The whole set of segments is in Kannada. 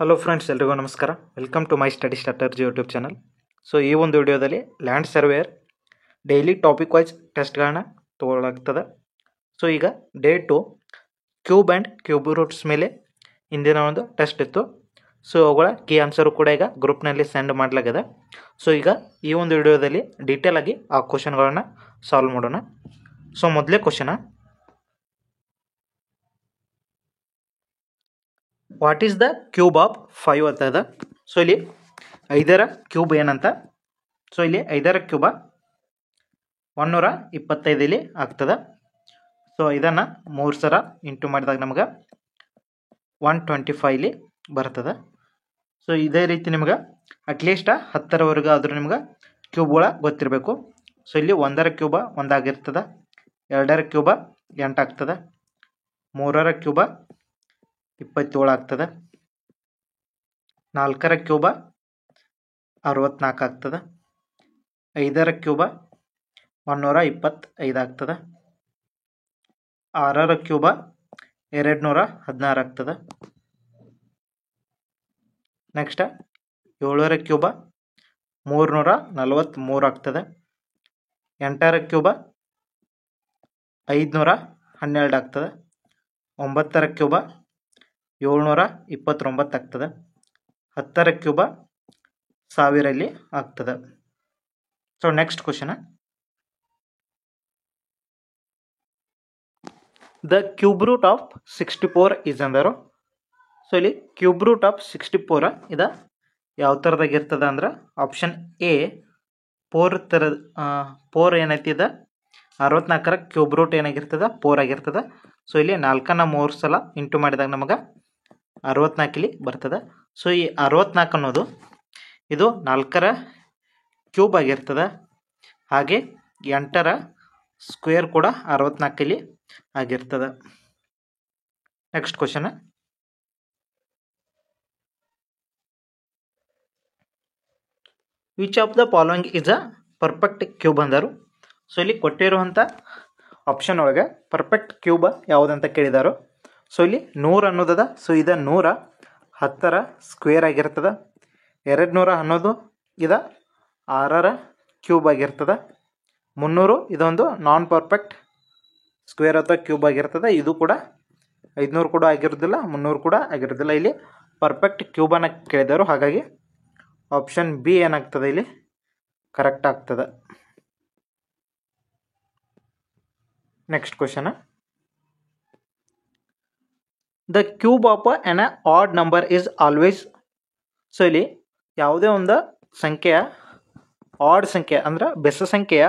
ಹಲೋ ಫ್ರೆಂಡ್ಸ್, ಎಲ್ರಿಗೂ ನಮಸ್ಕಾರ. Welcome to my study strategy YouTube channel. So ಈ ಒಂದು ವಿಡಿಯೋದಲ್ಲಿ land surveyor daily topic wise ಟೆಸ್ಟ್ಗಳನ್ನ ತೊಗೊಳಾಗ್ತದೆ. ಸೊ ಈಗ day 2 cube and cube roots ಮೇಲೆ ಇಂದಿನ ಒಂದು ಟೆಸ್ಟ್ ಇತ್ತು. ಸೊ ಅವುಗಳ ಕೀ ಆನ್ಸರು ಕೂಡ ಈಗ ಗ್ರೂಪ್ನಲ್ಲಿ ಸೆಂಡ್ ಮಾಡಲಾಗಿದೆ. ಸೊ ಈಗ ಈ ಒಂದು ವಿಡಿಯೋದಲ್ಲಿ ಡೀಟೇಲ್ ಆಗಿ ಆ ಕ್ವಶನ್ಗಳನ್ನು ಸಾಲ್ವ್ ಮಾಡೋಣ. ಸೊ ಮೊದಲೇ question, what is the cube of 5 ಅಂತ ಇದೆ. ಸೊ ಇಲ್ಲಿ 5ರ ಕ್ಯೂಬ್ ಏನಂತ. ಸೊ ಇಲ್ಲಿ 5ರ ಕ್ಯೂಬ 125 ಇಲ್ಲಿ ಆಗ್ತದೆ. ಸೊ ಇದನ್ನು 3 ಸಲ ಇಂಟು ಮಾಡಿದಾಗ ನಮ್ಗೆ 125 ಇಲ್ಲಿ ಬರ್ತದೆ. ಸೊ ಇದೇ ರೀತಿ ನಿಮ್ಗೆ ಅಟ್ಲೀಸ್ಟ್ 10ರವರೆಗೂ ಆದರೂ ನಿಮ್ಗೆ ಕ್ಯೂಬ್ಗಳ ಗೊತ್ತಿರಬೇಕು. ಸೊ ಇಲ್ಲಿ 1ರ ಕ್ಯೂಬ 1 ಆಗಿರ್ತದೆ, 2ರ ಕ್ಯೂಬ 8 ಆಗ್ತದೆ, 3ರ ಕ್ಯೂಬ 27 ಆಗ್ತದೆ, 4ರ ಕ್ಯೂಬ 64 ಆಗ್ತದೆ, 5ರ ಕ್ಯೂಬ 125 ಆಗ್ತದೆ, 6ರ ಕ್ಯೂಬ 216 ಆಗ್ತದೆ. ನೆಕ್ಸ್ಟ್ 7ರ ಕ್ಯೂಬ 343 ಆಗ್ತದೆ, 8ರ ಕ್ಯೂಬ 512 ಆಗ್ತದೆ, 9ರ ಕ್ಯೂಬ 729 ಆಗ್ತದೆ, 10ರ ಕ್ಯೂಬ 1000 ಇಲ್ಲಿ ಆಗ್ತದೆ. So next question, the cube root of 64 is ಅಂದರು. ಸೊ ಇಲ್ಲಿ ಕ್ಯೂಬ್ ರೂಟ್ ಆಫ್ 64 ಇದು ಯಾವ ಥರದಾಗಿರ್ತದೆ ಅಂದ್ರೆ ಆಪ್ಷನ್ ಎ 4 ಏನೈತಿ ಇದೆ 64ರ ಕ್ಯೂಬ್ ರೂಟ್ ಏನಾಗಿರ್ತದೆ 4 ಆಗಿರ್ತದೆ. ಸೊ ಇಲ್ಲಿ 4ನ 3 ಸಲ ಇಂಟು ಮಾಡಿದಾಗ ನಮಗೆ 64 ಇಲ್ಲಿ ಬರ್ತದೆ. ಸೊ ಈ 64 ಅನ್ನೋದು ಇದು 4ರ ಕ್ಯೂಬ್ ಆಗಿರ್ತದೆ, ಹಾಗೆ 8ರ ಸ್ಕ್ವೇರ್ ಕೂಡ 64 ಇಲ್ಲಿ ಆಗಿರ್ತದೆ. Next question, which of the following is a perfect cube ಅಂದರು. ಸೊ ಇಲ್ಲಿ ಕೊಟ್ಟಿರುವಂಥ ಆಪ್ಷನ್ ಒಳಗೆ ಪರ್ಫೆಕ್ಟ್ ಕ್ಯೂಬ್ ಯಾವುದಂತ ಕೇಳಿದಾರೋ. ಸೊ ಇಲ್ಲಿ 100 ಅನ್ನೋದದ. ಸೊ ಇದು 100 10ರ ಸ್ಕ್ವೇರ್ ಆಗಿರ್ತದೆ, 200 ಅನ್ನೋದು ಇದು 6ರ ಕ್ಯೂಬ್ ಆಗಿರ್ತದೆ, 300 ಇದೊಂದು ನಾನ್ ಪರ್ಫೆಕ್ಟ್ ಸ್ಕ್ವೇರ್ ಅಥವಾ ಕ್ಯೂಬ್ ಆಗಿರ್ತದೆ. ಇದು ಕೂಡ 500 ಕೂಡ ಆಗಿರೋದಿಲ್ಲ, 300 ಕೂಡ ಆಗಿರೋದಿಲ್ಲ. ಇಲ್ಲಿ ಪರ್ಫೆಕ್ಟ್ ಕ್ಯೂಬನ್ನು ಕೇಳಿದರು, ಹಾಗಾಗಿ ಆಪ್ಷನ್ ಬಿ ಏನಾಗ್ತದೆ ಇಲ್ಲಿ ಕರೆಕ್ಟ್ ಆಗ್ತದೆ. Next question, the cube of N odd number is always. So ಇಲ್ಲಿ ಯಾವುದೇ ಒಂದು ಸಂಖ್ಯೆಯ ಆಡ್ ಸಂಖ್ಯೆ ಅಂದ್ರೆ ಬೆಸ ಸಂಖ್ಯೆಯ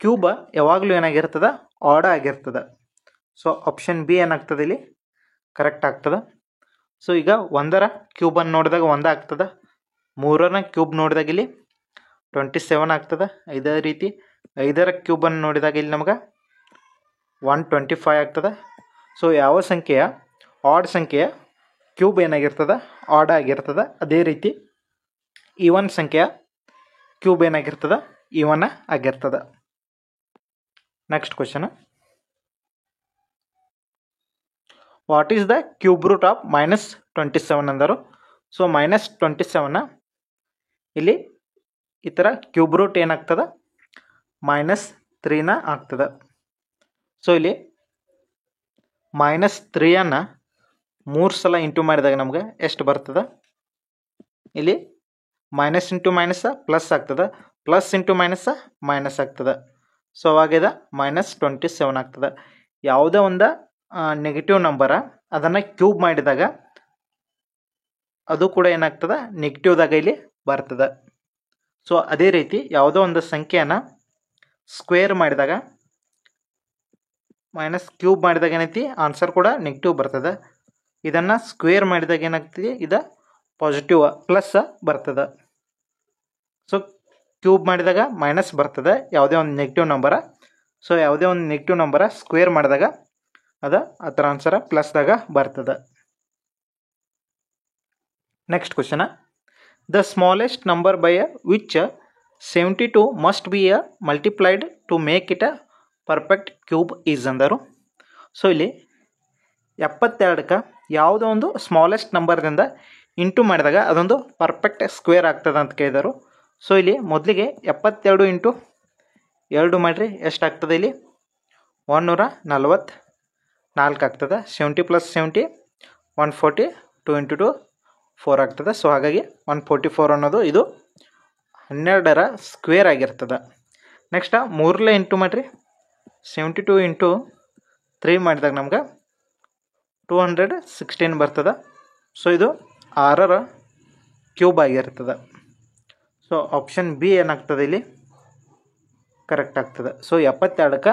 ಕ್ಯೂಬ ಯಾವಾಗಲೂ ಏನಾಗಿರ್ತದೆ ಆಡ್ ಆಗಿರ್ತದೆ. ಸೊ ಆಪ್ಷನ್ ಬಿ ಏನಾಗ್ತದೆ ಇಲ್ಲಿ ಕರೆಕ್ಟ್ ಆಗ್ತದೆ. ಸೊ ಈಗ 1ರ ಕ್ಯೂಬನ್ನು ನೋಡಿದಾಗ 1 ಆಗ್ತದೆ, 3ರ ಕ್ಯೂಬ್ ನೋಡಿದಾಗ ಇಲ್ಲಿ 27 ಆಗ್ತದೆ. ಇದೇ ರೀತಿ 5ರ ಕ್ಯೂಬನ್ನು ನೋಡಿದಾಗ ಇಲ್ಲಿ ನಮ್ಗೆ 125 ಆಗ್ತದೆ. ಸೊ ಯಾವ ಸಂಖ್ಯೆಯ ಆಡ್ ಸಂಖ್ಯೆಯ ಕ್ಯೂಬ್ ಏನಾಗಿರ್ತದೆ ಆಡ್ ಆಗಿರ್ತದೆ, ಅದೇ ರೀತಿ ಈವನ್ ಸಂಖ್ಯೆಯ ಕ್ಯೂಬ್ ಏನಾಗಿರ್ತದೆ ಈವನ್ ಆಗಿರ್ತದೆ. Next question, what is the cube root of -27 ಅಂದರು. ಸೊ -27 ಇಲ್ಲಿ ಈ ಥರ ಕ್ಯೂಬ್ ರೂಟ್ ಏನಾಗ್ತದೆ -3ನ ಆಗ್ತದೆ. ಸೊ ಇಲ್ಲಿ -3ಯನ್ನು 3 ಸಲ ಇಂಟು ಮಾಡಿದಾಗ ನಮ್ಗೆ ಎಷ್ಟು ಬರ್ತದೆ, ಇಲ್ಲಿ ಮೈನಸ್ ಇಂಟು ಮೈನಸ್ ಪ್ಲಸ್ ಆಗ್ತದೆ, ಪ್ಲಸ್ ಇಂಟು ಮೈನಸ್ ಮೈನಸ್ ಆಗ್ತದೆ. ಸೊ ಅವಾಗಿದೆ -27 ಆಗ್ತದೆ. ಯಾವುದೇ ಒಂದು ನೆಗೆಟಿವ್ ನಂಬರ ಅದನ್ನು ಕ್ಯೂಬ್ ಮಾಡಿದಾಗ ಅದು ಕೂಡ ಏನಾಗ್ತದೆ ನೆಗೆಟಿವ್ದಾಗ ಇಲ್ಲಿ ಬರ್ತದೆ. ಸೊ ಅದೇ ರೀತಿ ಯಾವುದೋ ಒಂದು ಸಂಖ್ಯೆಯನ್ನು ಸ್ಕ್ವೇರ್ ಮಾಡಿದಾಗ ಮೈನಸ್ ಕ್ಯೂಬ್ ಮಾಡಿದಾಗ ಏನೈತಿ ಆನ್ಸರ್ ಕೂಡ ನೆಗೆಟಿವ್ ಬರ್ತದೆ. ಇದನ್ನು ಸ್ಕ್ವೇರ್ ಮಾಡಿದಾಗ ಏನಾಗ್ತದೆ ಇದು ಪಾಸಿಟಿವ್ ಪ್ಲಸ್ ಬರ್ತದೆ. ಸೊ ಕ್ಯೂಬ್ ಮಾಡಿದಾಗ ಮೈನಸ್ ಬರ್ತದೆ ಯಾವುದೇ ಒಂದು ನೆಗೆಟಿವ್ ನಂಬರ. ಸೊ ಯಾವುದೇ ಒಂದು ನೆಗೆಟಿವ್ ನಂಬರ ಸ್ಕ್ವೇರ್ ಮಾಡಿದಾಗ ಅದು ಅದರ ಆನ್ಸರ ಪ್ಲಸ್ದಾಗ ಬರ್ತದೆ. Next question, the smallest number by which 72 must be multiplied to make it a perfect cube is ಅಂದರು. ಸೊ ಇಲ್ಲಿ 72ಕ್ಕೆ ಯಾವುದೋ ಒಂದು ಸ್ಮಾಲೆಸ್ಟ್ ನಂಬರ್ದಿಂದ ಇಂಟು ಮಾಡಿದಾಗ ಅದೊಂದು ಪರ್ಫೆಕ್ಟ್ ಸ್ಕ್ವೇರ್ ಆಗ್ತದೆ ಅಂತ ಕೇಳಿದರು. ಸೊ ಇಲ್ಲಿ ಮೊದಲಿಗೆ 72 ಇಂಟು 2 ಮಾಡಿರಿ ಎಷ್ಟಾಗ್ತದೆ ಇಲ್ಲಿ 144 ಆಗ್ತದೆ. 70 + 70 140, 2 ಇಂಟು 2 4 ಆಗ್ತದೆ. ಸೊ ಹಾಗಾಗಿ 144 ಅನ್ನೋದು ಇದು 12ರ ಸ್ಕ್ವೇರ್ ಆಗಿರ್ತದೆ. ನೆಕ್ಸ್ಟ್ 3 ಇಂಟು ಮಾಡಿರಿ 72 ಇಂಟು 3 ಮಾಡಿದಾಗ ನಮ್ಗೆ 216 ಬರ್ತದೆ. ಸೊ ಇದು 6ರ ಕ್ಯೂಬ್ ಆಗಿರ್ತದೆ. ಸೊ ಆಪ್ಷನ್ ಬಿ ಏನಾಗ್ತದೆ ಇಲ್ಲಿ ಕರೆಕ್ಟ್ ಆಗ್ತದೆ. ಸೊ 72ಕ್ಕೆ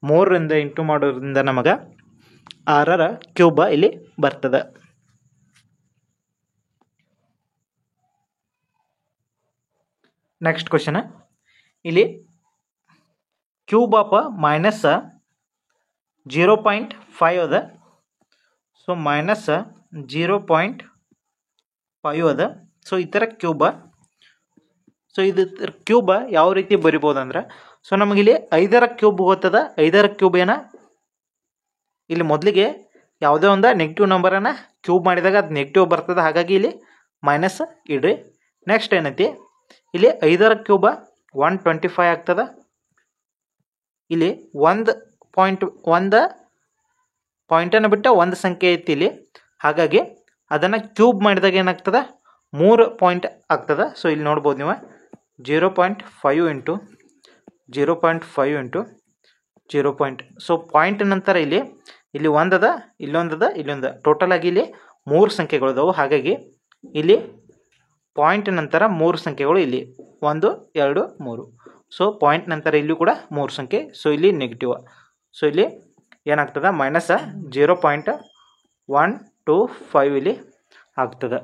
3ರಿಂದ ಇಂಟು ಮಾಡೋದ್ರಿಂದ ನಮಗೆ 6ರ ಕ್ಯೂಬ ಇಲ್ಲಿ ಬರ್ತದೆ. ನೆಕ್ಸ್ಟ್ ಕ್ವಶನ್, ಇಲ್ಲಿ ಕ್ಯೂಬ್ ಆಫ್ ಮೈನಸ್ 0.5 ಅದ. ಸೊ ಮೈನಸ್ 0.5 ಅದ. ಸೊ ಈ ಥರ ಕ್ಯೂಬ. ಸೊ ಇದು ಕ್ಯೂಬ ಯಾವ ರೀತಿ ಬರಿಬೋದಂದ್ರೆ, ಸೊ ನಮಗಿಲ್ಲಿ 5ರ ಕ್ಯೂಬ್ ಗೊತ್ತದ. 5ರ ಕ್ಯೂಬ್ ಏನ ಇಲ್ಲಿ ಮೊದಲಿಗೆ ಯಾವುದೇ ಒಂದು ನೆಗೆಟಿವ್ ನಂಬರನ್ನು ಕ್ಯೂಬ್ ಮಾಡಿದಾಗ ಅದು ನೆಗೆಟಿವ್ ಬರ್ತದೆ. ಹಾಗಾಗಿ ಇಲ್ಲಿ ಮೈನಸ್ ಇಡ್ರಿ. ನೆಕ್ಸ್ಟ್ ಏನೈತಿ, ಇಲ್ಲಿ 5ರ ಕ್ಯೂಬ 125 ಆಗ್ತದೆ. ಇಲ್ಲಿ ಒಂದು ಪಾಯಿಂಟನ್ನು ಬಿಟ್ಟು ಒಂದು ಸಂಖ್ಯೆ ಐತಿ ಇಲ್ಲಿ. ಹಾಗಾಗಿ ಅದನ್ನು ಕ್ಯೂಬ್ ಮಾಡಿದಾಗ ಏನಾಗ್ತದೆ 3 ಪಾಯಿಂಟ್ ಆಗ್ತದೆ. ಸೊ ಇಲ್ಲಿ ನೋಡ್ಬೋದು ನೀವು 0.5 into 0.5 into 0 point. So point ನಂತರ ಇಲ್ಲಿ ಒಂದದ, ಇಲ್ಲೊಂದದ, ಇಲ್ಲೊಂದು, ಟೋಟಲ್ ಆಗಿ ಇಲ್ಲಿ 3 ಸಂಖ್ಯೆಗಳಿದಾವೆ. ಹಾಗಾಗಿ ಇಲ್ಲಿ ಪಾಯಿಂಟ್ ನಂತರ 3 ಸಂಖ್ಯೆಗಳು ಇಲ್ಲಿ 1 2 3. ಸೊ ಪಾಯಿಂಟ್ ನಂತರ ಇಲ್ಲಿ ಕೂಡ 3 ಸಂಖ್ಯೆ. ಸೊ ಇಲ್ಲಿ ನೆಗೆಟಿವ್. ಸೊ ಇಲ್ಲಿ ಏನಾಗ್ತದೆ ಮೈನಸ್ 0.125 ಇಲ್ಲಿ ಆಗ್ತದೆ.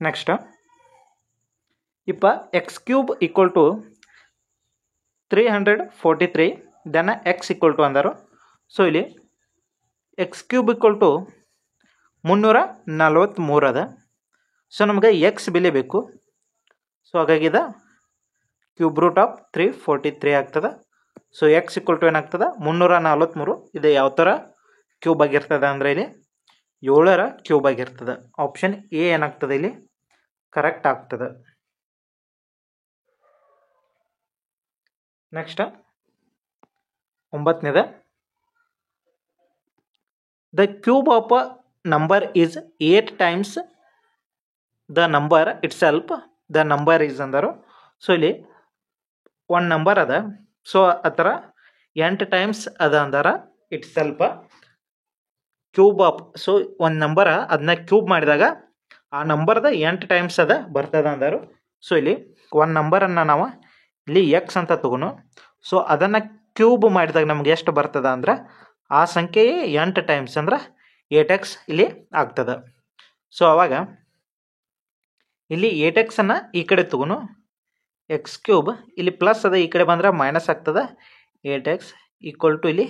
Next x cube equal to 343 then x equal to ಅಂದರು. ಸೊ ಇಲ್ಲಿ ಎಕ್ಸ್ ಕ್ಯೂಬ್ ಈಕ್ವಲ್ ಟು 343 ಅದ. ಸೊ ನಮಗೆ ಎಕ್ಸ್ ಬೆಲೆ ಬೇಕು. ಸೊ ಹಾಗಾಗಿ ಇದು ಕ್ಯೂಬ್ ರೂಟ್ ಆಫ್ 343 ಆಗ್ತದೆ. ಸೊ ಎಕ್ಸ್ ಈಕ್ವಲ್ ಟು ಏನಾಗ್ತದೆ 343. ಇದು ಯಾವ ಥರ ಕ್ಯೂಬ್ ಆಗಿರ್ತದೆ ಅಂದರೆ ಇಲ್ಲಿ 7ರ ಕ್ಯೂಬ್ ಆಗಿರ್ತದೆ. ಆಪ್ಷನ್ ಎ ಏನಾಗ್ತದೆ ಇಲ್ಲಿ ಕರೆಕ್ಟ್ ಆಗ್ತದೆ. ನೆಕ್ಸ್ಟ್ 9ನೇದು, the cube of a number is 8 times the number itself. The number is ಅಂದರು. ಸೊ ಇಲ್ಲಿ ಒಂದು ನಂಬರ್ ಅದ. ಸೊ ಆ ಥರ 8 ಟೈಮ್ಸ್ ಅದ ಅಂದಾರ it self cube of. So ಒಂದು ನಂಬರ ಅದನ್ನ ಕ್ಯೂಬ್ ಮಾಡಿದಾಗ ಆ ನಂಬರ್ದ 8 ಟೈಮ್ಸ್ ಅದ ಬರ್ತದ ಅಂದರು. ಸೊ ಇಲ್ಲಿ ಒಂದು ನಂಬರನ್ನು ನಾವು ಇಲ್ಲಿ ಎಕ್ಸ್ ಅಂತ ತಗೋನು. ಸೊ ಅದನ್ನು ಕ್ಯೂಬ್ ಮಾಡಿದಾಗ ನಮ್ಗೆ ಎಷ್ಟು ಬರ್ತದ ಅಂದ್ರೆ ಆ ಸಂಖ್ಯೆಯೇ 8 ಟೈಮ್ಸ್ ಅಂದ್ರೆ 8x ಇಲ್ಲಿ ಆಗ್ತದೆ. ಸೊ ಅವಾಗ ಇಲ್ಲಿ 8xನ್ನು ಈ ಕಡೆ ತಗೋನು, ಎಕ್ಸ್ ಕ್ಯೂಬ್ ಇಲ್ಲಿ ಪ್ಲಸ್ ಅದ, ಈ ಕಡೆ ಬಂದ್ರೆ ಮೈನಸ್ ಆಗ್ತದೆ. 8x ಈಕ್ವಲ್ ಟು ಇಲ್ಲಿ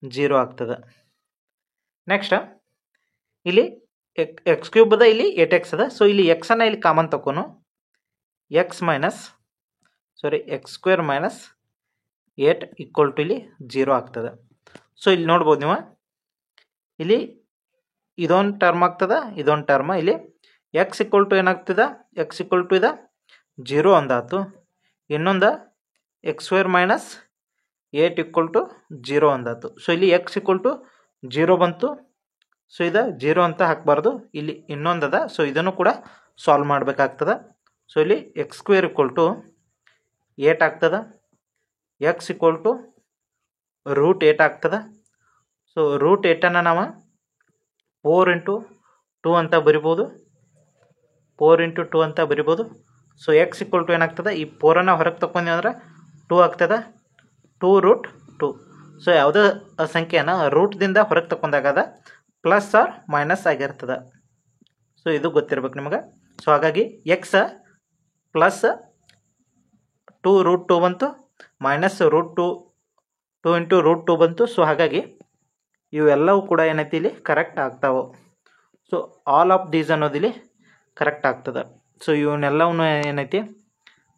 0 ಆಗ್ತದೆ. ನೆಕ್ಸ್ಟ್ ಇಲ್ಲಿ ಎಕ್ಸ್ ಕ್ಯೂಬ್ ಅದ, ಇಲ್ಲಿ 8x ಅದ. ಸೊ ಇಲ್ಲಿ ಎಕ್ಸನ್ನು ಇಲ್ಲಿ ಕಾಮನ್ ತಗೋನು, x square minus 8 equal to ಇಲ್ಲಿ 0 ಆಗ್ತದೆ. ಸೊ ಇಲ್ಲಿ ನೋಡ್ಬೋದು ನೀವು, ಇಲ್ಲಿ ಇದೊಂದು ಟರ್ಮ್ ಆಗ್ತದೆ, ಇದೊಂದು ಟರ್ಮ್. ಇಲ್ಲಿ ಎಕ್ಸ್ ಈಕ್ವಲ್ ಟು ಏನಾಗ್ತದೆ, ಎಕ್ಸ್ ಈಕ್ವಲ್ ಟು 0 ಅಂದಾತು. ಇನ್ನೊಂದು x square minus 8 equal to 0 ಅಂದಾತು. ಸೊ ಇಲ್ಲಿ ಎಕ್ಸ್ ಈಕ್ವಲ್ ಟು 0 ಬಂತು. ಸೊ ಇದು 0 ಅಂತ ಹಾಕಬಾರ್ದು. ಇಲ್ಲಿ ಇನ್ನೊಂದದ. ಸೊ ಇದನ್ನು ಕೂಡ ಸಾಲ್ವ್ ಮಾಡಬೇಕಾಗ್ತದೆ. ಸೊ ಇಲ್ಲಿ ಎಕ್ಸ್ ಸ್ಕ್ವೇರ್ ಈಕ್ವಲ್ ಟು 8 ಆಗ್ತದೆ. ಎಕ್ಸ್ ಈಕ್ವಲ್ ಟು ರೂಟ್ 8 ಆಗ್ತದೆ. ಸೊ ರೂಟ್ 8ಅನ್ನು ನಾವು 4 ಇಂಟು 2 ಅಂತ ಬರಿಬೋದು. 4 ಇಂಟು 2 ಅಂತ ಬರಿಬೋದು. ಸೊ ಎಕ್ಸ್ ಈಕ್ವಲ್ ಟು ಏನಾಗ್ತದೆ, ಈ 4ಅನ್ನು ಹೊರಗೆ ತಗೊಂಡು ಅಂದ್ರೆ 2 ಆಗ್ತದೆ. 2 ರೂಟ್ 2. ಸೊ ಯಾವುದೇ ಸಂಖ್ಯೆಯನ್ನು ರೂಟ್ದಿಂದ ಹೊರಗೆ ತಗೊಂಡಾಗದ ಪ್ಲಸ್ ಆರ್ ಮೈನಸ್ ಆಗಿರ್ತದೆ. ಸೊ ಇದು ಗೊತ್ತಿರ್ಬೇಕು ನಿಮಗೆ. ಸೊ ಹಾಗಾಗಿ ಎಕ್ಸ್ ಪ್ಲಸ್ 2 ರೂಟ್ 2 ಬಂತು, ಮೈನಸ್ ರೂಟ್ 2 ಇಂಟು ರೂಟ್ 2 ಬಂತು. ಸೊ ಹಾಗಾಗಿ ಇವೆಲ್ಲವೂ ಕೂಡ ಏನೈತಿ ಇಲ್ಲಿ ಕರೆಕ್ಟ್ ಆಗ್ತಾವೆ. ಸೊ ಆಲ್ ಆಫ್ ದೀಸ್ ಅನ್ನೋದಿಲ್ಲಿ ಕರೆಕ್ಟ್ ಆಗ್ತದೆ. ಸೊ ಇವನ್ನೆಲ್ಲವೂ ಏನೈತಿ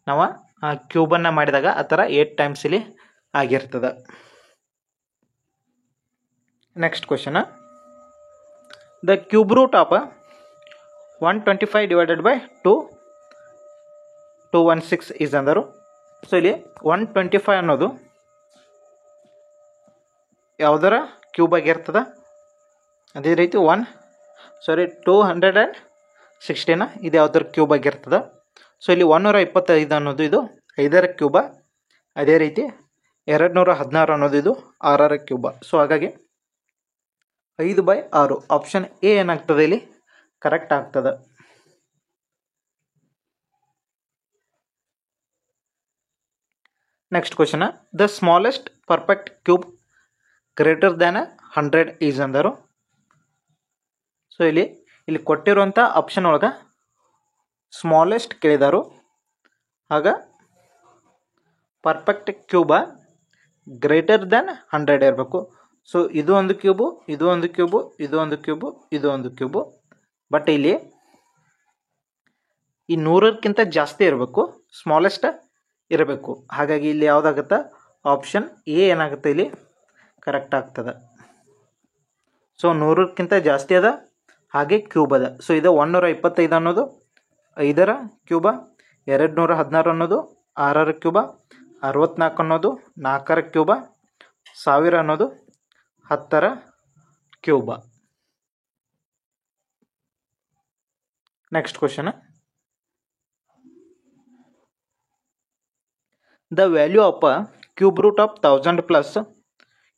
ನಾವು ಆ ಕ್ಯೂಬನ್ನು ಮಾಡಿದಾಗ ಆ ಥರ 8 ಟೈಮ್ಸ್ ಇಲ್ಲಿ ಆಗಿರ್ತದೆ. Next question, the cube root of 125 divided by 216 is ಅಂದರು. ಸೊ ಇಲ್ಲಿ 125 ಅನ್ನೋದು ಯಾವುದರ ಕ್ಯೂಬ್ ಆಗಿರ್ತದೆ. ಅದೇ ರೀತಿ 216 ಇದು ಯಾವುದರ ಕ್ಯೂಬ್ ಆಗಿರ್ತದೆ. ಸೊ ಇಲ್ಲಿ 125 ಅನ್ನೋದು ಇದು 5ರ ಕ್ಯೂಬ. ಅದೇ ರೀತಿ 216 ಅನ್ನೋದು ಇದು 6ರ ಕ್ಯೂಬ. ಸೊ ಹಾಗಾಗಿ 5/6 ಆಪ್ಷನ್ ಎ ಏನಾಗ್ತದೆ ಇಲ್ಲಿ ಕರೆಕ್ಟ್ ಆಗ್ತದೆ. Next question, the smallest perfect cube greater than 100 is ಅಂದರು. ಸೊ ಇಲ್ಲಿ ಕೊಟ್ಟಿರುವಂಥ ಆಪ್ಷನ್ ಒಳಗೆ ಸ್ಮಾಲೆಸ್ಟ್ ಕೇಳಿದಾರು. ಆಗ ಪರ್ಫೆಕ್ಟ್ ಕ್ಯೂಬ ಗ್ರೇಟರ್ ದ್ಯಾನ್ 100 ಇರಬೇಕು. ಸೊ ಇದು ಒಂದು ಕ್ಯೂಬು, ಇದು ಒಂದು ಕ್ಯೂಬು, ಇದು ಒಂದು ಕ್ಯೂಬು, ಇದು ಒಂದು ಕ್ಯೂಬು. ಬಟ್ ಇಲ್ಲಿ ಈ 100ಕ್ಕಿಂತ ಜಾಸ್ತಿ ಇರಬೇಕು, ಸ್ಮಾಲೆಸ್ಟ್ ಇರಬೇಕು. ಹಾಗಾಗಿ ಇಲ್ಲಿ ಯಾವುದಾಗುತ್ತೆ ಆಪ್ಷನ್ ಎ ಏನಾಗುತ್ತೆ ಇಲ್ಲಿ ಕರೆಕ್ಟ್ ಆಗ್ತದೆ. ಸೊ 100ಕ್ಕಿಂತ ಜಾಸ್ತಿ ಅದ, ಹಾಗೆ ಕ್ಯೂಬ್ ಅದ. ಸೊ ಇದು 125 ಅನ್ನೋದು 5ರ ಕ್ಯೂಬ, 216 ಅನ್ನೋದು 6ರ ಕ್ಯೂಬ, 64 ಅನ್ನೋದು 4ರ ಕ್ಯೂಬ, 1000 ಅನ್ನೋದು 10ರ cube. Next question, the value of cube root of 1000 plus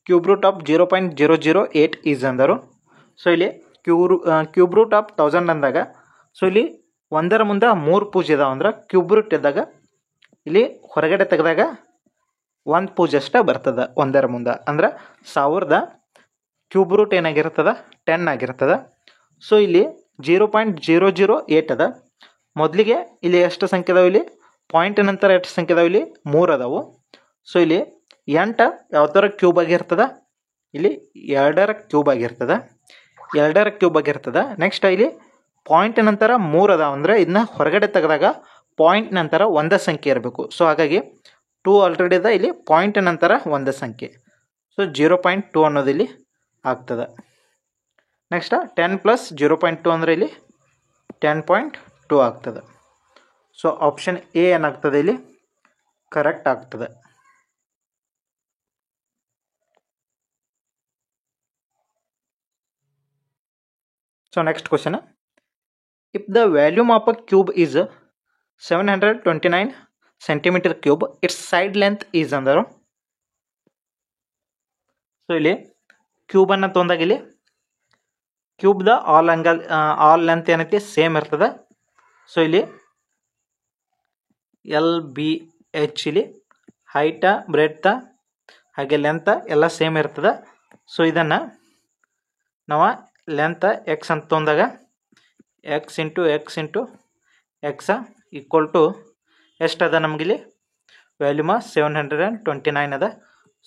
cube root of 0.008 is ಅಂದರು. ಸೊ ಇಲ್ಲಿ ಕ್ಯೂಬ್ ರೂಟ್ ಆಫ್ 1000 ಅಂದಾಗ, ಸೊ ಇಲ್ಲಿ 1ರ ಮುಂದೆ 3 ಪೂಜೆ ಇದಾವೆ ಅಂದ್ರೆ ಕ್ಯೂಬ್ ರೂಟ್ ಇದ್ದಾಗ ಇಲ್ಲಿ ಹೊರಗಡೆ ತೆಗೆದಾಗ 1 ಪೂಜೆ ಅಷ್ಟೇ ಬರ್ತದೆ 1ರ ಮುಂದೆ. ಅಂದ್ರೆ 1000 ಕ್ಯೂಬ್ ರೂಟ್ ಏನಾಗಿರ್ತದೆ 10 ಆಗಿರ್ತದೆ. ಸೊ ಇಲ್ಲಿ 0.008 ಅದ. ಮೊದಲಿಗೆ ಇಲ್ಲಿ ಎಷ್ಟು ಸಂಖ್ಯೆ ಅದಾವೆ, ಇಲ್ಲಿ ಪಾಯಿಂಟ್ ನಂತರ ಎಷ್ಟು ಸಂಖ್ಯೆ ಅದಾವೆ, ಇಲ್ಲಿ 3 ಅದಾವು. ಸೊ ಇಲ್ಲಿ 8 ಯಾವ ಥರ ಕ್ಯೂಬ್ ಆಗಿರ್ತದೆ, ಇಲ್ಲಿ 2ರ ಕ್ಯೂಬ್ ಆಗಿರ್ತದೆ, 2ರ ಕ್ಯೂಬ್ ಆಗಿರ್ತದೆ. ನೆಕ್ಸ್ಟ್ ಇಲ್ಲಿ ಪಾಯಿಂಟ್ ನಂತರ 3 ಅದಾವ ಅಂದರೆ ಇದನ್ನ ಹೊರಗಡೆ ತೆಗೆದಾಗ ಪಾಯಿಂಟ್ ನಂತರ 1 ಸಂಖ್ಯೆ ಇರಬೇಕು. ಸೊ ಹಾಗಾಗಿ 2 ಆಲ್ರೆಡಿ ಇದೆ, ಇಲ್ಲಿ ಪಾಯಿಂಟ್ ನಂತರ 1 ಸಂಖ್ಯೆ. ಸೊ 0.2 ಅನ್ನೋದು ಇಲ್ಲಿ ಆಗ್ತದೆ. ನೆಕ್ಸ್ಟ್ 10 ಪ್ಲಸ್ 0.2 ಅಂದರೆ ಇಲ್ಲಿ 10.2 ಆಗ್ತದೆ. ಸೊ ಆಪ್ಷನ್ ಎ ಏನಾಗ್ತದೆ ಇಲ್ಲಿ ಕರೆಕ್ಟ್ ಆಗ್ತದೆ. So next question, if the volume of a cube is 729 centimetre cube, it's side length is ಅಂದರು. ಸೊ ಇಲ್ಲಿ ಕ್ಯೂಬನ್ನು ತೊಂದಾಗ ಇಲ್ಲಿ ಕ್ಯೂಬ್ದ ಆಲ್ ಲೆಂತ್ ಏನೈತಿ ಸೇಮ್ ಇರ್ತದೆ. ಸೊ ಇಲ್ಲಿ LBH ಇಲ್ಲಿ ಹೈಟ, ಬ್ರೆಡ್ತ, ಹಾಗೆ ಲೆಂತ್ ಎಲ್ಲ ಸೇಮ್ ಇರ್ತದೆ. ಸೊ ಇದನ್ನು ನಾವು ಲೆಂತ್ ಎಕ್ಸ್ ಅಂತ ತೊಂದಾಗ x into x equal to ಎಷ್ಟದ ನಮಗಿಲ್ಲಿ ವ್ಯಾಲ್ಯೂಮ 729 ಅದ.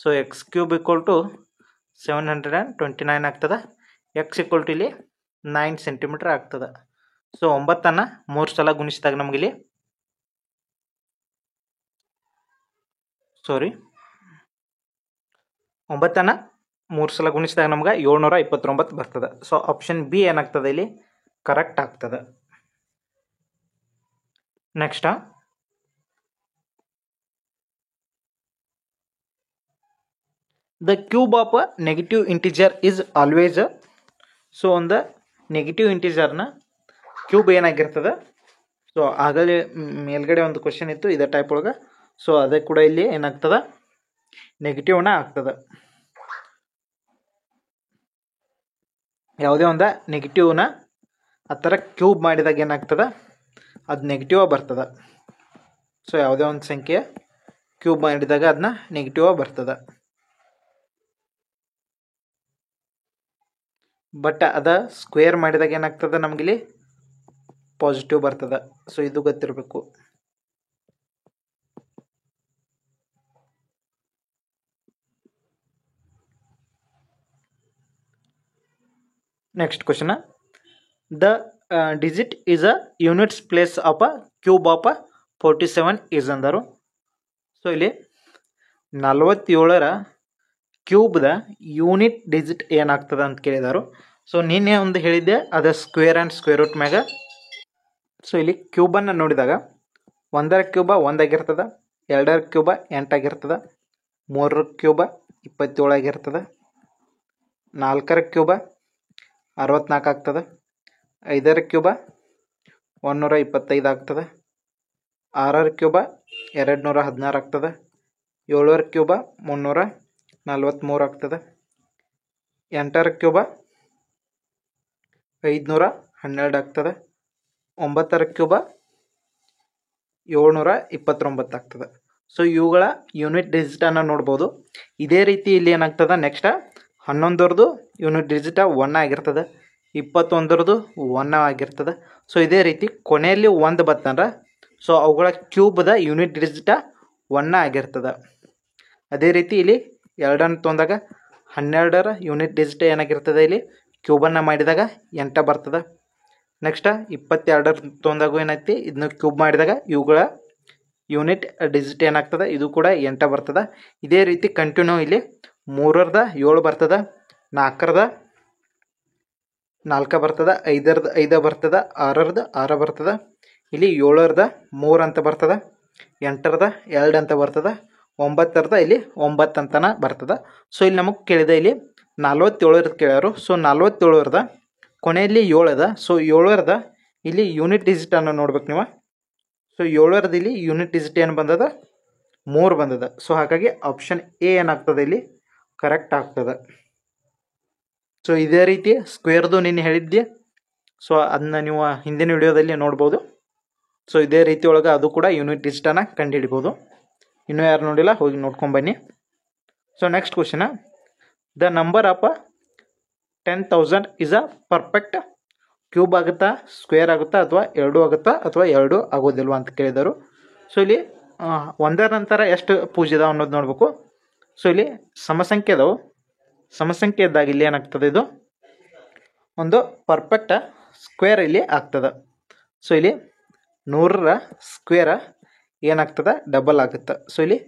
So x cube equal to 729 ಆಗ್ತದೆ. ಎಕ್ಸ್ ಈಕ್ವಲ್ ಟು ಇಲ್ಲಿ 9 ಸೆಂಟಿಮೀಟರ್ ಆಗ್ತದೆ. ಸೊ 9ಅನ್ನು 3 ಸಲ ಗುಣಿಸಿದಾಗ ನಮಗಿಲ್ಲಿ 9ಅನ್ನು 3 ಸಲ ಗುಣಿಸಿದಾಗ ನಮ್ಗೆ 729 ಬರ್ತದೆ. ಸೊ ಆಪ್ಷನ್ ಬಿ ಏನಾಗ್ತದೆ ಇಲ್ಲಿ ಕರೆಕ್ಟ್ ಆಗ್ತದೆ. Next, the cube of negative integer is always. So ಒಂದು ನೆಗೆಟಿವ್ ಇಂಟಿಜರ್ನ ಕ್ಯೂಬ್ ಏನಾಗಿರ್ತದೆ. ಸೊ ಆಗಲೇ ಮೇಲ್ಗಡೆ ಒಂದು ಕ್ವಶನ್ ಇತ್ತು ಇದೇ ಟೈಪ್ ಒಳಗೆ. ಸೊ ಅದೇ ಕೂಡ ಇಲ್ಲಿ ಏನಾಗ್ತದೆ ನೆಗೆಟಿವ್ನ ಆಗ್ತದೆ. ಯಾವುದೇ ಒಂದು ನೆಗೆಟಿವ್ನ ಆ ಥರ ಕ್ಯೂಬ್ ಮಾಡಿದಾಗ ಏನಾಗ್ತದೆ ಅದು ನೆಗೆಟಿವ್ ಬರ್ತದೆ. ಸೊ ಯಾವುದೇ ಒಂದು ಸಂಖ್ಯೆ ಕ್ಯೂಬ್ ಮಾಡಿದಾಗ ಅದನ್ನ ನೆಗೆಟಿವ್ ಬರ್ತದೆ. ಬಟ್ ಅದ ಸ್ಕ್ವೇರ್ ಮಾಡಿದಾಗ ಏನಾಗ್ತದೆ ನಮಗಿಲ್ಲಿ ಪಾಸಿಟಿವ್ ಬರ್ತದೆ. ಸೊ ಇದು ಗೊತ್ತಿರಬೇಕು. Next question, the digit is a units place of a cube of 47 is ಅಂದರು. ಸೊ ಇಲ್ಲಿ 47ರ ಕ್ಯೂಬ್ದ ಯೂನಿಟ್ ಡಿಜಿಟ್ ಏನಾಗ್ತದೆ ಅಂತ ಕೇಳಿದಾರು. ಸೊ ನಿನ್ನೆ ಒಂದು ಹೇಳಿದ್ದೆ ಅದು ಸ್ಕ್ವೇರ್ ಆ್ಯಂಡ್ ಸ್ಕ್ವೇರ್ ರೂಟ್ ಮ್ಯಾಗ. ಸೊ ಇಲ್ಲಿ ಕ್ಯೂಬನ್ನು ನೋಡಿದಾಗ 1ರ ಕ್ಯೂಬ 1 ಆಗಿರ್ತದೆ, 2ರ ಕ್ಯೂಬ 8 ಆಗಿರ್ತದೆ, 3ರ ಕ್ಯೂಬ 27 ಆಗಿರ್ತದೆ, 4ರ ಕ್ಯೂಬ 64 ಆಗ್ತದೆ, 5ರ ಕ್ಯೂಬ 125 ಆಗ್ತದೆ, 6ರ ಕ್ಯೂಬ 216 ಆಗ್ತದೆ, 7ರ ಕ್ಯೂಬ 343 ಆಗ್ತದೆ, 8ರ ಕ್ಯೂಬ 512 ಆಗ್ತದೆ, 9ರ ಕ್ಯೂಬ 729 ಆಗ್ತದೆ. ಸೊ ಇವುಗಳ ಯೂನಿಟ್ ಡಿಜಿಟನ್ನು ನೋಡ್ಬೋದು. ಇದೇ ರೀತಿ ಇಲ್ಲಿ ಏನಾಗ್ತದೆ, ನೆಕ್ಸ್ಟ್ 11ರದು ಯೂನಿಟ್ ಡಿಜಿಟ 1 ಆಗಿರ್ತದೆ, 21ರದು 1 ಆಗಿರ್ತದೆ. ಸೊ ಇದೇ ರೀತಿ ಕೊನೆಯಲ್ಲಿ 1 ಬತ್ತಂದ್ರೆ ಸೊ ಅವುಗಳ ಕ್ಯೂಬ್ದ ಯೂನಿಟ್ ಡಿಜಿಟ 1 ಆಗಿರ್ತದೆ. ಅದೇ ರೀತಿ ಇಲ್ಲಿ 2ಅನ್ನು ತೊಂದಾಗ 12ರ ಯೂನಿಟ್ ಡಿಜಿಟ ಏನಾಗಿರ್ತದೆ, ಇಲ್ಲಿ ಕ್ಯೂಬನ್ನು ಮಾಡಿದಾಗ 8 ಬರ್ತದೆ. ನೆಕ್ಸ್ಟ್ 22ರ ತೊಂದಾಗೂ ಏನೈತಿ, ಇದನ್ನ ಕ್ಯೂಬ್ ಮಾಡಿದಾಗ ಇವುಗಳ ಯೂನಿಟ್ ಡಿಜಿಟ್ ಏನಾಗ್ತದೆ, ಇದು ಕೂಡ 8 ಬರ್ತದೆ. ಇದೇ ರೀತಿ ಕಂಟಿನ್ಯೂ ಇಲ್ಲಿ 3ರದ 7 ಬರ್ತದೆ, 4ರದ 4 ಬರ್ತದೆ, 5ರದ 5 ಬರ್ತದೆ, 6ರದ 6 ಬರ್ತದೆ, ಇಲ್ಲಿ 7ರದ 3 ಅಂತ ಬರ್ತದೆ, 8ರದ 2 ಅಂತ ಬರ್ತದೆ, 9ರದ ಇಲ್ಲಿ 9 ಅಂತನ ಬರ್ತದೆ. ಸೊ ಇಲ್ಲಿ ನಮಗೆ ಕೇಳಿದೆ ಇಲ್ಲಿ 47 ಕೇಳ್ಯಾರು. ಸೊ 47ರದ ಕೊನೆಯಲ್ಲಿ 7 ಅದ. ಸೊ 7ರದ ಇಲ್ಲಿ ಯೂನಿಟ್ ಡಿಜಿಟನ್ನು ನೋಡ್ಬೇಕು ನೀವು. ಸೊ 7ರದ ಇಲ್ಲಿ ಯೂನಿಟ್ ಡಿಜಿಟ್ ಏನು ಬಂದದ, 3 ಬಂದದ. ಸೊ ಹಾಗಾಗಿ ಆಪ್ಷನ್ ಎ ಏನಾಗ್ತದೆ ಇಲ್ಲಿ ಕರೆಕ್ಟ್ ಆಗ್ತದೆ. ಸೊ ಇದೇ ರೀತಿ ಸ್ಕ್ವೇರ್ದು ನೀನು ಹೇಳಿದ್ದೆ, ಸೊ ಅದನ್ನ ನೀವು ಹಿಂದಿನ ವಿಡಿಯೋದಲ್ಲಿ ನೋಡ್ಬೋದು. ಸೊ ಇದೇ ರೀತಿ ಒಳಗೆ ಅದು ಕೂಡ ಯೂನಿಟ್ ಡಿಜಿಟನ್ನು ಕಂಡುಹಿಡಿಬೋದು. ಇನ್ನೂ ಯಾರು ನೋಡಿಲ್ಲ ಹೋಗಿ ನೋಡ್ಕೊಂಬನ್ನಿ. So next question, the number of 10,000 is a perfect cube ಆಗುತ್ತಾ, ಸ್ಕ್ವೇರ್ ಆಗುತ್ತಾ, ಅಥವಾ 2 ಆಗುತ್ತಾ, ಅಥವಾ 2 ಆಗೋದಿಲ್ವಾ ಅಂತ ಕೇಳಿದರು. ಸೊ ಇಲ್ಲಿ 1ರ ನಂತರ ಎಷ್ಟು ಪೂಜೆ ಇದಾವೆ ಅನ್ನೋದು ನೋಡಬೇಕು. ಸೊ ಇಲ್ಲಿ ಸಮಸಂಖ್ಯೆ ಅದಾವೆ. ಸಮಸಂಖ್ಯೆ ಇದ್ದಾಗ ಇಲ್ಲಿ ಏನಾಗ್ತದೆ, ಇದು ಒಂದು ಪರ್ಫೆಕ್ಟ್ ಸ್ಕ್ವೇರ್ ಇಲ್ಲಿ ಆಗ್ತದೆ. ಸೊ ಇಲ್ಲಿ 100ರ ಸ್ಕ್ವೇರ್ ಏನಾಗ್ತದೆ, ಡಬಲ್ ಆಗುತ್ತೆ. ಸೊ ಇಲ್ಲಿ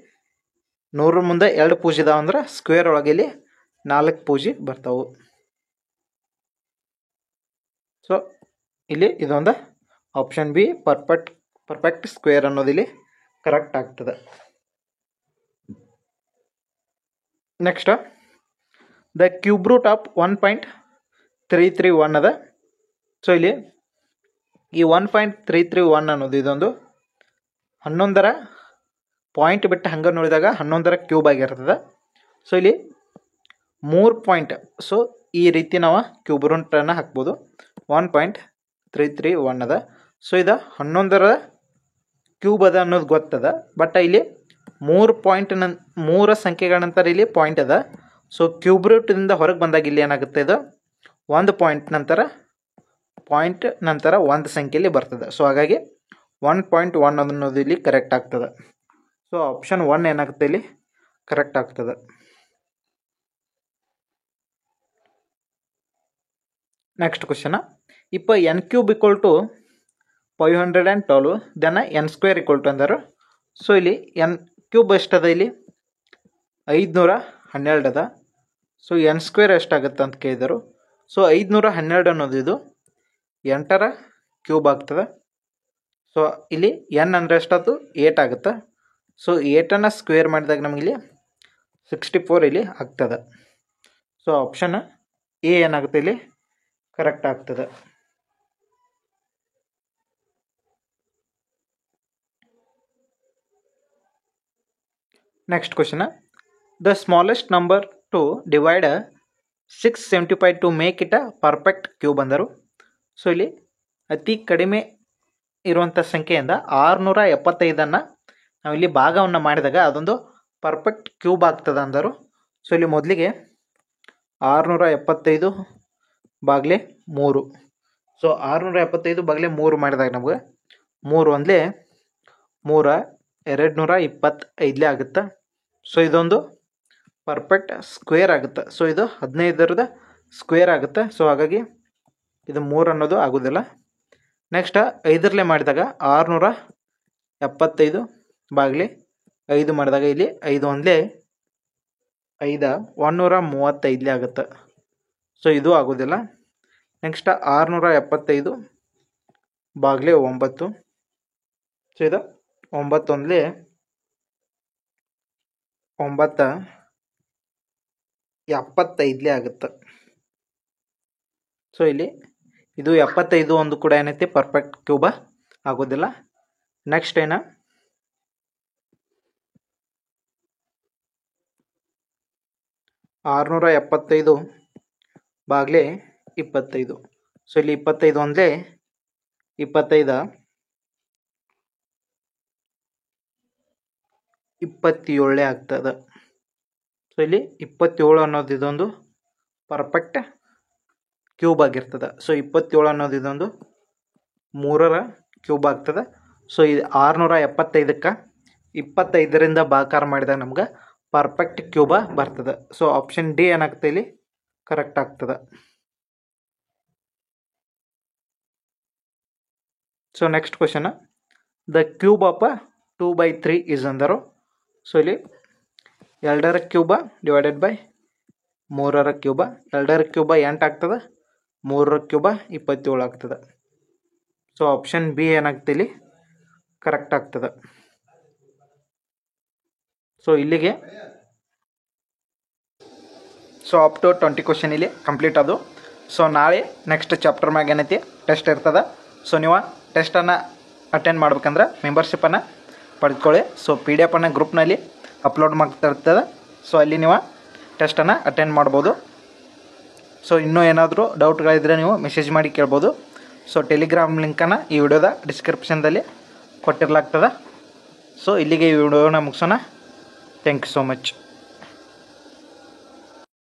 100 ಮುಂದೆ 2 ಪೂಜೆ ಇದಾವೆ ಅಂದ್ರೆ ಸ್ಕ್ವೇರ್ ಒಳಗೆ ಇಲ್ಲಿ 4 ಪೂಜೆ ಬರ್ತಾವೆ. ಸೊ ಇಲ್ಲಿ ಇದೊಂದು ಆಪ್ಷನ್ ಬಿ ಪರ್ಫೆಕ್ಟ್ ಸ್ಕ್ವೇರ್ ಅನ್ನೋದಿಲ್ಲಿ ಕರೆಕ್ಟ್ ಆಗ್ತದೆ. Next, the cube root of 1.331 ಅದ. ಸೊ ಇಲ್ಲಿ ಈ 1.331 ಅನ್ನೋದು ಇದೊಂದು 11ರ ಪಾಯಿಂಟ್ ಬಿಟ್ಟು ಹಂಗೆ ನೋಡಿದಾಗ 11ರ ಕ್ಯೂಬ್ ಆಗಿರ್ತದೆ. ಸೊ ಇಲ್ಲಿ 3 ಪಾಯಿಂಟ್, ಸೊ ಈ ರೀತಿ ನಾವು ಕ್ಯೂಬ್ ರೂಟನ್ನು ಹಾಕ್ಬೋದು. 1.331 ಅದ. ಸೊ ಇದು 11ರ ಕ್ಯೂಬ್ ಅದ ಅನ್ನೋದು ಗೊತ್ತದ. ಬಟ್ ಇಲ್ಲಿ 3 ಸಂಖ್ಯೆಗಳ ನಂತರ ಇಲ್ಲಿ ಪಾಯಿಂಟ್ ಅದ. ಸೊ ಕ್ಯೂಬ್ ರೂಟಿಂದ ಹೊರಗೆ ಬಂದಾಗ ಇಲ್ಲಿ ಏನಾಗುತ್ತೆ, ಇದು 1 ಪಾಯಿಂಟ್ ನಂತರ 1 ಸಂಖ್ಯೆಯಲ್ಲಿ ಬರ್ತದೆ. ಸೊ ಹಾಗಾಗಿ 1.1 ಅನ್ನೋದು ಇಲ್ಲಿ ಕರೆಕ್ಟ್ ಆಗ್ತದೆ. ಸೊ ಆಪ್ಷನ್ 1 ಏನಾಗುತ್ತೆ ಇಲ್ಲಿ ಕರೆಕ್ಟ್ ಆಗ್ತದೆ. ನೆಕ್ಸ್ಟ್ ಕ್ವಶನ್, ಇಪ್ಪ n cube equal to 512 then n square equal to ಅಂದರು. ಸೊ ಇಲ್ಲಿ n ಕ್ಯೂಬ್ ಎಷ್ಟದ, ಇಲ್ಲಿ 512 ಅದ. ಸೊ n ಸ್ಕ್ವೇರ್ ಎಷ್ಟಾಗುತ್ತೆ ಅಂತ ಕೇಳಿದರು. ಸೊ 512 ಅನ್ನೋದು ಇದು 8ರ ಕ್ಯೂಬ್ ಆಗ್ತದೆ. ಸೊ ಇಲ್ಲಿ n ಅಂದರೆ ಎಷ್ಟಾಯ್ತು, 8 ಆಗುತ್ತೆ. ಸೊ 8ಅನ್ನು ಸ್ಕ್ವೇರ್ ಮಾಡಿದಾಗ ನಮಗಿಲ್ಲಿ 64 ಇಲ್ಲಿ ಆಗ್ತದೆ. ಸೊ ಆಪ್ಷನ್ ಎ ಏನಾಗುತ್ತೆ ಇಲ್ಲಿ ಕರೆಕ್ಟ್ ಆಗ್ತದೆ. Next question, the smallest number to divide 675 to make it a perfect cube ಅಂದರು. ಸೊ ಇಲ್ಲಿ ಅತಿ ಕಡಿಮೆ ಇರುವಂಥ ಸಂಖ್ಯೆಯಿಂದ 675 ನಾವು ಇಲ್ಲಿ ಭಾಗವನ್ನು ಮಾಡಿದಾಗ ಅದೊಂದು ಪರ್ಫೆಕ್ಟ್ ಕ್ಯೂಬ್ ಆಗ್ತದೆ ಅಂದರು. ಸೊ ಇಲ್ಲಿ ಮೊದಲಿಗೆ 675 ಬಾಗ್ಲೆ 3. ಸೊ 675 ಬಾಗ್ಲೆ 3 ಮಾಡಿದಾಗ ನಮಗೆ 3 ಒಂದಲೇ 3 225 ಆಗುತ್ತೆ. ಸೊ ಇದೊಂದು ಪರ್ಫೆಕ್ಟ್ ಸ್ಕ್ವೇರ್ ಆಗುತ್ತೆ. ಸೊ ಇದು 15ರದ ಸ್ಕ್ವೇರ್ ಆಗುತ್ತೆ. ಸೊ ಹಾಗಾಗಿ ಇದು 3 ಅನ್ನೋದು ಆಗೋದಿಲ್ಲ. ನೆಕ್ಸ್ಟ್ 5ರಲ್ಲೇ ಮಾಡಿದಾಗ 675 ಬಾಗ್ಲೆ 5 ಮಾಡಿದಾಗ ಇಲ್ಲಿ 5 ಒಂದಲೇ 5 135 ಆಗುತ್ತೆ. ಸೊ ಇದು ಆಗೋದಿಲ್ಲ. ನೆಕ್ಸ್ಟ್ 675 ಬಾಗಿಲೆ 9. ಸೊ ಇದು 9 ಒಂದಲೇ 9 75 ಆಗುತ್ತೆ. ಸೊ ಇಲ್ಲಿ ಇದು 75 ಒಂದು ಕೂಡ ಏನೈತಿ ಪರ್ಫೆಕ್ಟ್ ಕ್ಯೂಬ ಆಗೋದಿಲ್ಲ. ನೆಕ್ಸ್ಟ್ ಏನ 675 ಬಾಗಿಲೆ 25. ಸೊ ಇಲ್ಲಿ 25 ಒಂದಲೇ 25 27 ಆಗ್ತದೆ. ಸೊ ಇಲ್ಲಿ 27 ಅನ್ನೋದು ಇದೊಂದು ಪರ್ಫೆಕ್ಟ್ ಕ್ಯೂಬ್ ಆಗಿರ್ತದೆ. ಸೊ 27 ಅನ್ನೋದು ಇದೊಂದು 3ರ ಕ್ಯೂಬ್ ಆಗ್ತದೆ. ಸೊ ಇದು 675ಕ್ಕೆ 25ರಿಂದ ಭಾಗಾಕಾರ ಮಾಡಿದಾಗ ನಮ್ಗೆ ಪರ್ಫೆಕ್ಟ್ ಕ್ಯೂಬ ಬರ್ತದೆ. ಸೊ ಆಪ್ಷನ್ ಡಿ ಏನಾಗ್ತದೆ ಇಲ್ಲಿ ಕರೆಕ್ಟ್ ಆಗ್ತದೆ. So next question, the cube of 2/3 is ಅಂದರು. ಸೊ ಇಲ್ಲಿ 2ರ ಕ್ಯೂಬ ಡಿವೈಡೆಡ್ ಬೈ 3ರ ಕ್ಯೂಬ. 2ರ ಕ್ಯೂಬ 8 ಆಗ್ತದೆ, 3ರ ಕ್ಯೂಬ 27 ಆಗ್ತದೆ. ಸೊ ಆಪ್ಷನ್ ಬಿ ಏನಾಗ್ತದೆ ಇಲ್ಲಿ ಕರೆಕ್ಟ್ ಆಗ್ತದೆ. ಸೊ ಇಲ್ಲಿಗೆ ಸೊ ಅಪ್ ಟು 20 ಕ್ವಶನ್ ಇಲ್ಲಿ ಕಂಪ್ಲೀಟ್ ಅದು. ಸೊ ನಾಳೆ ನೆಕ್ಸ್ಟ್ ಚಾಪ್ಟರ್ ಮ್ಯಾಗ ಏನೈತಿ ಟೆಸ್ಟ್ ಇರ್ತದೆ. ಸೊ ನೀವು ಟೆಸ್ಟನ್ನು ಅಟೆಂಡ್ ಮಾಡ್ಬೇಕಂದ್ರೆ ಮೆಂಬರ್ಶಿಪ್ಪನ್ನು ಪಡ್ಕೊಳ್ಳಿ. ಸೊ PDF ಅನ್ನು ಗ್ರೂಪ್ನಲ್ಲಿ ಅಪ್ಲೋಡ್ ಮಾಡ್ತಾ ಇರ್ತದೆ. ಸೊ ಅಲ್ಲಿ ನೀವು ಟೆಸ್ಟನ್ನು ಅಟೆಂಡ್ ಮಾಡ್ಬೋದು. ಸೊ ಇನ್ನೂ ಏನಾದರೂ ಡೌಟ್ಗಳಿದ್ರೆ ನೀವು ಮೆಸೇಜ್ ಮಾಡಿ ಕೇಳ್ಬೋದು. ಸೊ ಟೆಲಿಗ್ರಾಮ್ ಲಿಂಕನ್ನು ಈ ವಿಡಿಯೋದ ಡಿಸ್ಕ್ರಿಪ್ಷನ್ದಲ್ಲಿ ಕೊಟ್ಟಿರ್ಲಾಗ್ತದೆ. ಸೊ ಇಲ್ಲಿಗೆ ಈ ವಿಡಿಯೋನ ಮುಗಿಸೋಣ. Thank you so much.